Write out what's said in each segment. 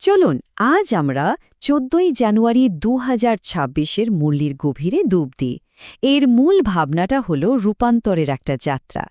চলুন আজ আমরা ১৪ই জানুয়ারি ২০২৬-এর মুরলির গভীরে ডুব দিই। এর মূল ভাবনাটা হল রূপান্তরের একটা যাত্রা।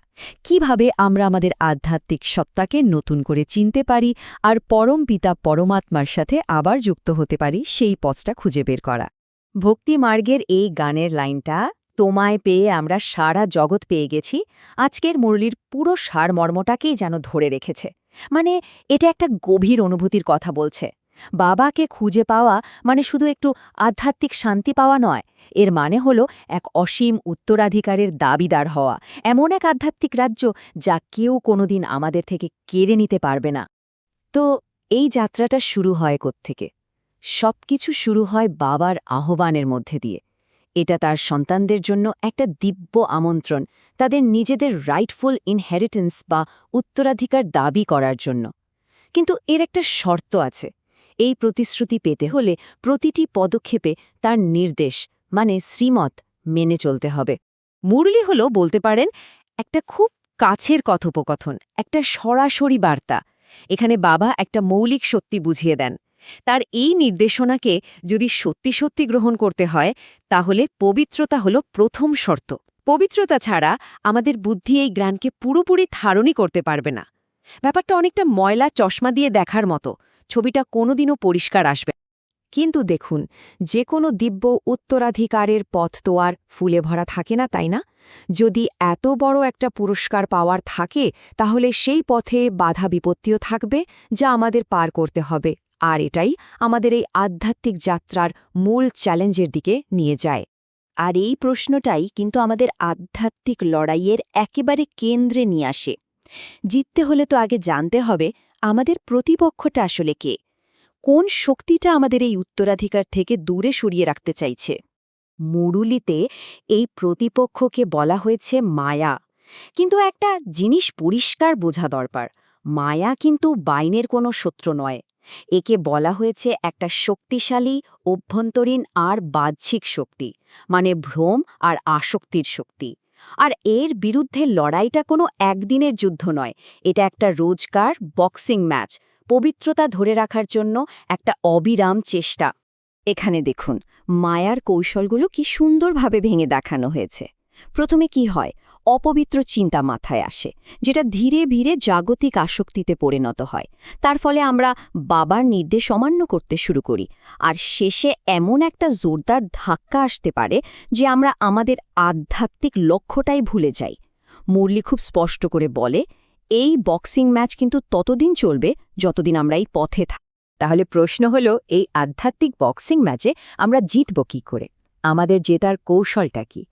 কিভাবে আমরা আমাদের আধ্যাত্মিক সত্তাকে নতুন করে চিনতে পারি আর পরম পিতা পরমাত্মার সাথে আবার যুক্ত হতে পারি সেই পথটা খুঁজে বের করা। ভক্তি মার্গের এই গানের লাইনটা তোমায় পেয়ে আমরা সারা জগৎ পেয়ে গেছি আজকের মুরলির পুরো সারমর্মটাকেই যেন ধরে রেখেছে। মানে এটা একটা গভীর অনুভূতির কথা বলছে। বাবাকে খুঁজে পাওয়া মানে শুধু একটু আধ্যাত্মিক শান্তি পাওয়া নয়, এর মানে হলো এক অসীম উত্তরাধিকারের দাবিদার হওয়া, এমন এক আধ্যাত্মিক রাজ্য যা কেউ কোনোদিন আমাদের থেকে কেড়ে নিতে পারবে না। তো এই যাত্রাটা শুরু হয় কোত্থেকে? সবকিছু শুরু হয় বাবার আহ্বানের মধ্যে দিয়ে। এটা তার সন্তানদের জন্য একটা দিব্য আমন্ত্রণ, তাদের নিজেদের রাইটফুল ইনহেরিটেন্স বা উত্তরাধিকার দাবি করার জন্য। কিন্তু এর একটা শর্ত আছে। এই প্রতিশ্রুতি পেতে হলে প্রতিটি পদক্ষেপে তার নির্দেশ মানে শ্রীমত মেনে চলতে হবে। মুরলি হলো বলতে পারেন একটা খুব কাছের কথোপকথন, একটা সরাসরি বার্তা। এখানে বাবা একটা মৌলিক সত্যি বুঝিয়ে দেন। তার এই নির্দেশনাকে যদি সত্যি সত্যি গ্রহণ করতে হয়, তাহলে পবিত্রতা হলো প্রথম শর্ত। পবিত্রতা ছাড়া আমাদের বুদ্ধি এই জ্ঞানকে পুরোপুরি ধারণই করতে পারবে না। ব্যাপারটা অনেকটা ময়লা চশমা দিয়ে দেখার মতো, ছবিটা কোনোদিনও পরিষ্কার আসবে। কিন্তু দেখুন, যে কোনো দিব্য উত্তরাধিকারের পথ তো আর ফুলে ভরা থাকে না, তাই না? যদি এত বড় একটা পুরস্কার পাওয়ার থাকে, তাহলে সেই পথে বাধা বিপত্তিও থাকবে যা আমাদের পার করতে হবে। আর এটাই আমাদের এই আধ্যাত্মিক যাত্রার মূল চ্যালেঞ্জের দিকে নিয়ে যায়। আর এই প্রশ্নটাই কিন্তু আমাদের আধ্যাত্মিক লড়াইয়ের একেবারে কেন্দ্রে নিয়ে আসে। জিততে হলে তো আগে জানতে হবে আমাদের প্রতিপক্ষটা আসলে কে, কোন শক্তিটা আমাদের এই উত্তরাধিকার থেকে দূরে সরিয়ে রাখতে চাইছে। মুরুলিতে এই প্রতিপক্ষকে বলা হয়েছে মায়া। কিন্তু একটা জিনিস পরিষ্কার বোঝা দরকার, মায়া কিন্তু বাইনের কোনো শত্রু নয়। একে বলা হয়েছে একটা শক্তিশালী অভ্যন্তরীণ আর বাহ্যিক শক্তি, মানে ভ্রম আর আসক্তির শক্তি। আর এর বিরুদ্ধে লড়াইটা কোনো একদিনের যুদ্ধ নয়, এটা একটা রোজকার বক্সিং ম্যাচ, পবিত্রতা ধরে রাখার জন্য একটা অবিরাম চেষ্টা। এখানে দেখুন মায়ার কৌশলগুলো কি সুন্দরভাবে ভেঙে দেখানো হয়েছে। প্রথমে কি হয়, অপবিত্র চিন্তা মাথায় আসে, যেটা ধীরে ধীরে জাগতিক আসক্তিতে পরিণত হয়। তার ফলে আমরা বাবার নির্দেশ অমান্য করতে শুরু করি। আর শেষে এমন একটা জোরদার ধাক্কা আসতে পারে যে আমরা আমাদের আধ্যাত্মিক লক্ষ্যটাই ভুলে যাই। মুরলি খুব স্পষ্ট করে বলে, এই বক্সিং ম্যাচ কিন্তু ততদিন চলবে যতদিন আমরা এই পথে থাকি। তাহলে প্রশ্ন হলো, এই আধ্যাত্মিক বক্সিং ম্যাচে আমরা জিতব কী করে? আমাদের জেতার কৌশলটা কি?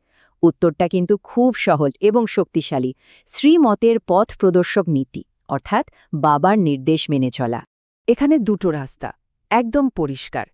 উত্তরটা কিন্তু খুব সহজ এবং শক্তিশালী। শ্রীমতের পথ প্রদর্শক নীতি, অর্থাৎ বাবার নির্দেশ মেনে চলা। এখানে দুটো রাস্তা একদম পরিষ্কার।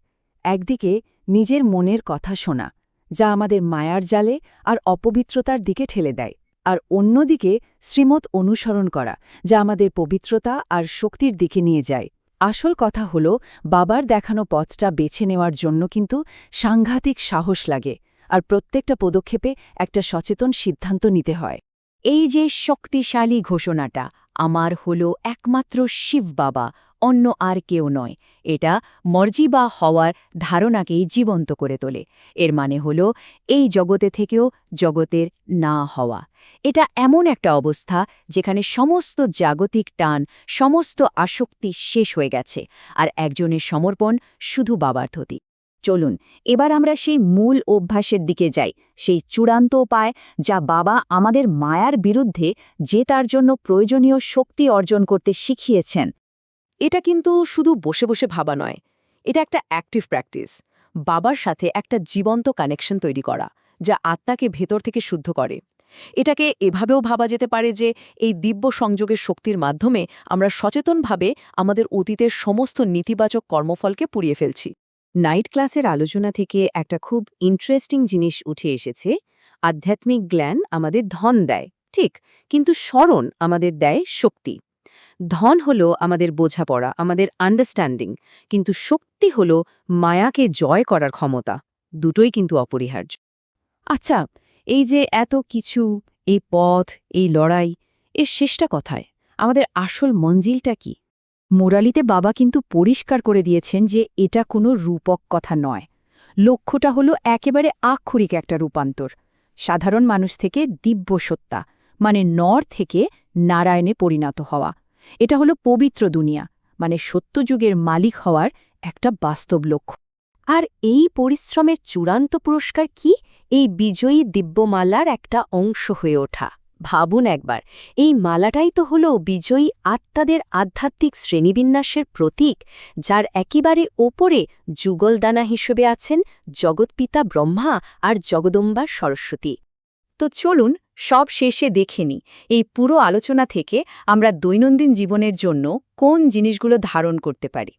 একদিকে নিজের মনের কথা শোনা, যা আমাদের মায়ার জালে আর অপবিত্রতার দিকে ঠেলে দেয়, আর অন্যদিকে শ্রীমত অনুসরণ করা, যা আমাদের পবিত্রতা আর শক্তির দিকে নিয়ে যায়। আসল কথা হলো, বাবার দেখানো পথটা বেছে নেওয়ার জন্য কিন্তু সাংঘাতিক সাহস লাগে, আর প্রত্যেকটা পদক্ষেপে একটা সচেতন সিদ্ধান্ত নিতে হয়। এই যে শক্তিশালী ঘোষণাটা, আমার হলো একমাত্র শিব বাবা, অন্য আর কেউ নয়, এটা মর্জিবা হওয়ার ধারণাকেই জীবন্ত করে তোলে। এর মানে হলো এই জগতে থেকেও জগতের না হওয়া। এটা এমন একটা অবস্থা যেখানে সমস্ত জাগতিক টান, সমস্ত আসক্তি শেষ হয়ে গেছে, আর একজনের সমর্পণ শুধু বাবার ধতি। চলুন এবার আমরা সেই মূল অভ্যাসের দিকে যাই, সেই চূড়ান্ত উপায় যা বাবা আমাদের মায়ার বিরুদ্ধে জেতার জন্য প্রয়োজনীয় শক্তি অর্জন করতে শিখিয়েছেন। এটা কিন্তু শুধু বসে বসে ভাবা নয়, এটা একটা অ্যাক্টিভ প্র্যাকটিস। বাবার সাথে একটা জীবন্ত কানেকশন তৈরি করা, যা আত্মাকে ভেতর থেকে শুদ্ধ করে। এটাকে এভাবেও ভাবা যেতে পারে যে এই দিব্য সংযোগের শক্তির মাধ্যমে আমরা সচেতনভাবে আমাদের অতীতের সমস্ত নেতিবাচক কর্মফলকে পুড়িয়ে ফেলছি। নাইট ক্লাসের আলোচনা থেকে একটা খুব ইন্টারেস্টিং জিনিস উঠে এসেছে। আধ্যাত্মিক জ্ঞান আমাদের ধন দেয়, ঠিক, কিন্তু স্মরণ আমাদের দেয় শক্তি। ধন হলো আমাদের বোঝাপড়া, আমাদের আন্ডারস্ট্যান্ডিং, কিন্তু শক্তি হলো মায়াকে জয় করার ক্ষমতা। দুটোই কিন্তু অপরিহার্য। আচ্ছা, এই যে এত কিছু, এই পথ, এই লড়াই, এর শেষটা কোথায়? আমাদের আসল মঞ্জিলটা কি? মোরালিতে বাবা কিন্তু পরিষ্কার করে দিয়েছেন যে এটা কোনো রূপক কথা নয়। লক্ষ্যটা হলো একেবারে আক্ষরিক একটা রূপান্তর, সাধারণ মানুষ থেকে দিব্য সত্তা, মানে নর থেকে নারায়ণে পরিণত হওয়া। এটা হলো পবিত্র দুনিয়া, মানে সত্যযুগের মালিক হওয়ার একটা বাস্তব লক্ষ্য। আর এই পরিশ্রমের চূড়ান্ত পুরস্কার কি? এই বিজয়ী দিব্যমালার একটা অংশ হয়ে ওঠা। ভাবুন একবার, এই মালাটাই তো হলো বিজয়ী আত্মাদের আধ্যাত্মিক শ্রেণীবিন্যাসের প্রতীক, যার একেবারে ওপরে যুগলদানা হিসেবে আছেন জগৎপিতা ব্রহ্মা আর জগদম্বা সরস্বতী। তো চলুন সব শেষে দেখে নিই এই পুরো আলোচনা থেকে আমরা দৈনন্দিন জীবনের জন্য কোন জিনিসগুলো ধারণ করতে পারি।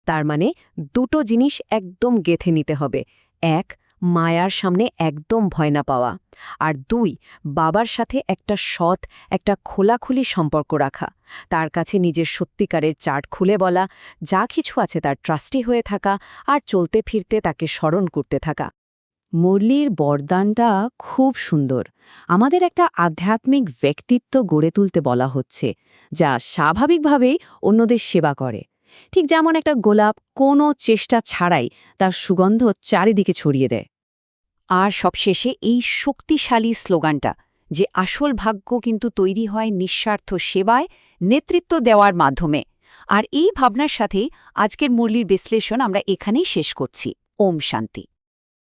তার মানে দুটো জিনিস একদম গেঁথে নিতে হবে। এক, মায়ার সামনে একদম ভয় না পাওয়া। আর দুই, বাবার সাথে একটা সৎ, একটা খোলাখুলি সম্পর্ক রাখা। তার কাছে নিজের সত্যিকারের চার্ট খুলে বলা, যা কিছু আছে তার ট্রাস্টি হয়ে থাকা, আর চলতে ফিরতে তাকে স্মরণ করতে থাকা। মুরলির বরদানটা খুব সুন্দর। আমাদের একটা আধ্যাত্মিক ব্যক্তিত্ব গড়ে তুলতে বলা হচ্ছে, যা স্বাভাবিকভাবেই অন্যদের সেবা করে। ঠিক যেমন একটা গোলাপ কোনো চেষ্টা ছাড়াই তার সুগন্ধ চারিদিকে ছড়িয়ে দেয়। আর সবশেষে এই শক্তিশালী স্লোগানটা, যে আসল ভাগ্য কিন্তু তৈরি হয় নিঃস্বার্থ সেবায়, নেতৃত্ব দেওয়ার মাধ্যমে। আর এই ভাবনার সাথেই আজকের মুরলির বিশ্লেষণ আমরা এখানেই শেষ করছি। ওম শান্তি।